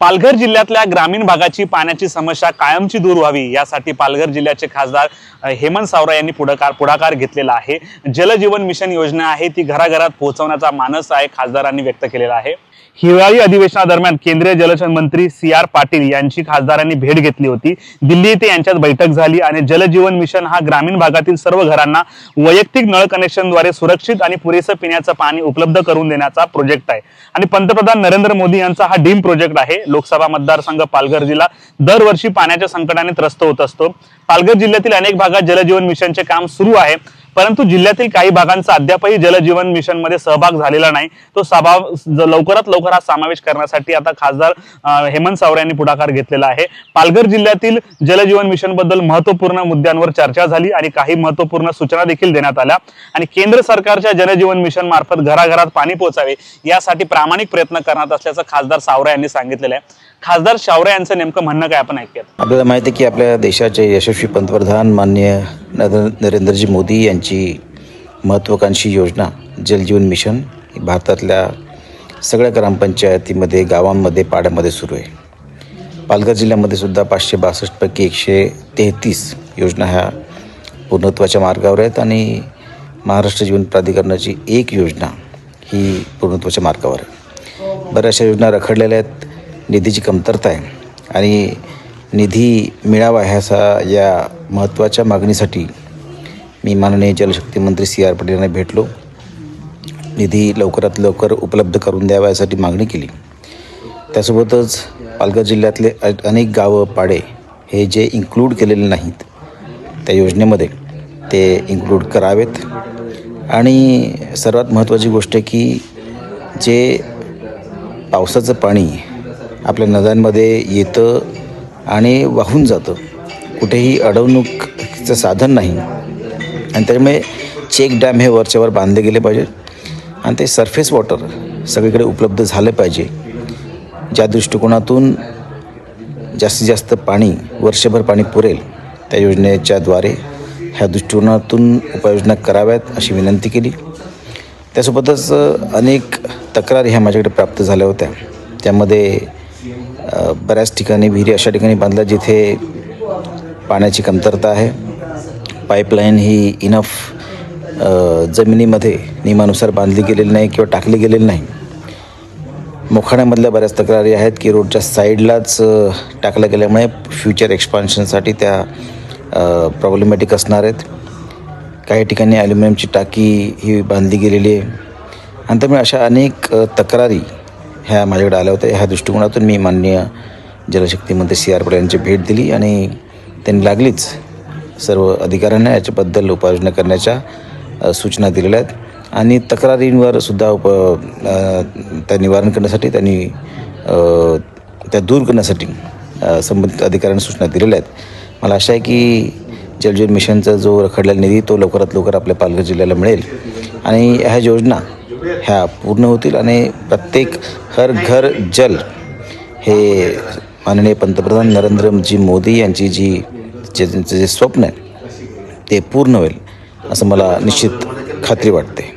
पालघर जिल्ह्यातल्या ग्रामीण भागाची पाण्याची समस्या कायमची दूर व्हावी यासाठी पालघर जिल्ह्याचे खासदार हेमंत सावरा यांनी पुढाकार घेतलेला आहे। जलजीवन मिशन योजना आहे ती घराघरात पोहोचवण्याचा मानस आहे खासदारांनी व्यक्त केलेला आहे। हिवाळी अधिवेशनादरम्यान केंद्रीय जलशक्ती मंत्री CR पाटील यांची खासदारांनी भेट घेतली होती। दिल्ली येथे यांच्यात बैठक झाली आणि जलजीवन मिशन हा ग्रामीण भागातील सर्व घरांना वैयक्तिक नळ कनेक्शनद्वारे सुरक्षित आणि पुरेसे पिण्याचे पाणी उपलब्ध करून देण्याचा प्रोजेक्ट आहे आणि पंतप्रधान नरेंद्र मोदी यांचा हा ड्रीम प्रोजेक्ट आहे। लोकसभा मतदारसंघ पालघर जिल्हा दरवर्षी पाण्याच्या संकटाने त्रस्त होत असतो। पालघर जिल्ह्यातील अनेक भागात जलजीवन मिशनचे काम सुरू आहे, परंतु जिल्ह्यातील काही भागांचा अद्यापही जलजीवन मिशन मध्ये सहभाग झालेला नाही। तो लवकरात लवकर समावेश करण्यासाठी आता खासदार हेमंत सावरा यांनी पुढाकार घेतलेला आहे। पालघर जिल्ह्यातील जलजीवन मिशन बद्दल महत्त्वपूर्ण मुद्द्यांवर चर्चा झाली आणि काही महत्त्वपूर्ण सूचना देखील देण्यात आल्या आणि केंद्र सरकारच्या जलजीवन मिशन मार्फत घराघरात पाणी पोहोचावे यासाठी प्रामाणिक प्रयत्न करण्यात असल्याचं खासदार सावरा यांनी सांगितलेलं आहे। खासदार सावरा यांचं नेमकं म्हणणं काय आपण ऐकूयात। आपल्याला माहिती आहे की आपल्या देशाचे यशस्वी पंतप्रधान माननीय नरेंद्रजी मोदी यांची महत्त्वाकांक्षी योजना जलजीवन मिशन भारतातल्या सगळ्या ग्रामपंचायतीमध्ये, गावांमध्ये, पाड्यामध्ये सुरू आहे। पालघर जिल्ह्यामध्ये सुद्धा 562 पैकी 133 योजना ह्या पूर्णत्वाच्या मार्गावर आहेत आणि महाराष्ट्र जीवन प्राधिकरणाची एक योजना ही पूर्णत्वाच्या मार्गावर आहे। बऱ्याचशा योजना रखडलेल्या आहेत, निधीची कमतरता आहे आणि निधी मिळावा या महत्त्वाच्या मागणीसाठी मी माननीय जलशक्ती मंत्री CR पाटील यांना भेटलो। निधी लवकरात लवकर उपलब्ध करून द्यावा यासाठी मागणी केली। त्यासोबतच पालघर जिल्ह्यातले अनेक गावं, पाडे हे जे इन्क्लूड केलेले नाहीत त्या योजनेमध्ये ते इन्क्लूड करावेत आणि सर्वात महत्त्वाची गोष्ट आहे की जे पावसाचं पाणी आपल्या नद्यांमध्ये येतं आणि वाहून जातं, कुठेही अडवणुकीचं साधन नाही आणि त्यामुळे चेक डॅम हे वरच्यावर बांधले गेले पाहिजे आणि ते सरफेस वॉटर सगळीकडे उपलब्ध झालं पाहिजे। ज्या दृष्टिकोनातून जास्तीत जास्त पाणी वर्षभर पाणी पुरेल त्या योजनेच्याद्वारे ह्या दृष्टिकोनातून उपाययोजना कराव्यात अशी विनंती केली। त्यासोबतच अनेक तक्रारी ह्या माझ्याकडे प्राप्त झाल्या होत्या। त्यामध्ये बऱ्याच ठिकाणी विहिरी अशा ठिकाणी बांधल्या जिथे पाण्याची कमतरता आहे, पाईपलाईन ही इनफ जमिनीमध्ये नियमानुसार बांधली गेलेली नाही किंवा टाकली गेलेली नाही। मोखाड्यामधल्या बऱ्याच तक्रारी आहेत की रोडच्या साईडलाच टाकल्या गेल्यामुळे फ्युचर एक्सपान्शनसाठी त्या प्रॉब्लेमॅटिक असणार आहेत। काही ठिकाणी ॲल्युमिनियमची टाकी ही बांधली गेलेली आहे आणि त्यामुळे अशा अनेक तक्रारी ह्या माझ्याकडे आल्या होत्या। ह्या दृष्टिकोनातून मी माननीय जलशक्ती मंत्री CR पाटील यांची भेट दिली आणि त्यांनी लागलीच सर्व अधिकाऱ्यांना याच्याबद्दल उपाययोजना करण्याच्या सूचना दिलेल्या आहेत आणि तक्रारींवर सुद्धा त्या निवारण करण्यासाठी त्या दूर करण्यासाठी संबंधित अधिकाऱ्यांना सूचना दिलेल्या आहेत। मला आशा आहे की जलजीवन मिशनचा जो रखडलेला निधी तो लवकरात लवकर आपल्या पालघर जिल्ह्याला मिळेल आणि ह्या योजना ह्या पूर्ण होतील आणि प्रत्येक हर घर जल हे माननीय पंतप्रधान नरेंद्रजी मोदी यांची जे स्वप्न आहे ते पूर्ण होईल असं मला निश्चित खात्री वाटते।